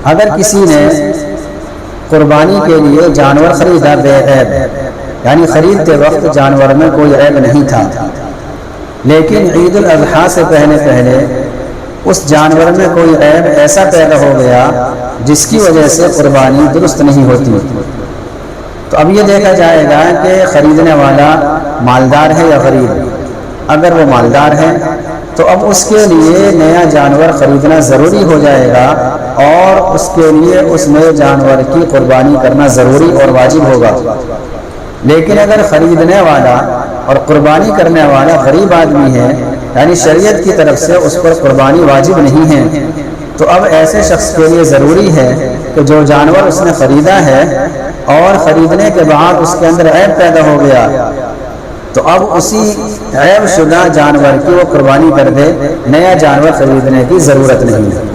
اگر کسی نے قربانی کے لیے جانور خریدا بے عیب، یعنی خریدتے وقت جانور میں کوئی عیب نہیں تھا، لیکن عید الاضحیٰ سے پہلے اس جانور میں کوئی عیب ایسا پیدا ہو گیا جس کی وجہ سے قربانی درست نہیں ہوتی، تو اب یہ دیکھا جائے گا کہ خریدنے والا مالدار ہے یا غریب۔ اگر وہ مالدار ہے تو اب اس کے لیے نیا جانور خریدنا ضروری ہو جائے گا، اور اس کے لیے اس نئے جانور کی قربانی کرنا ضروری اور واجب ہوگا۔ لیکن اگر خریدنے والا اور قربانی کرنے والا غریب آدمی ہے، یعنی شریعت کی طرف سے اس پر قربانی واجب نہیں ہے، تو اب ایسے شخص کے لیے ضروری ہے کہ جو جانور اس نے خریدا ہے اور خریدنے کے بعد اس کے اندر عیب پیدا ہو گیا، تو اب اسی عیب شدہ جانور کی وہ قربانی کر دے، نیا جانور خریدنے کی ضرورت نہیں ہے۔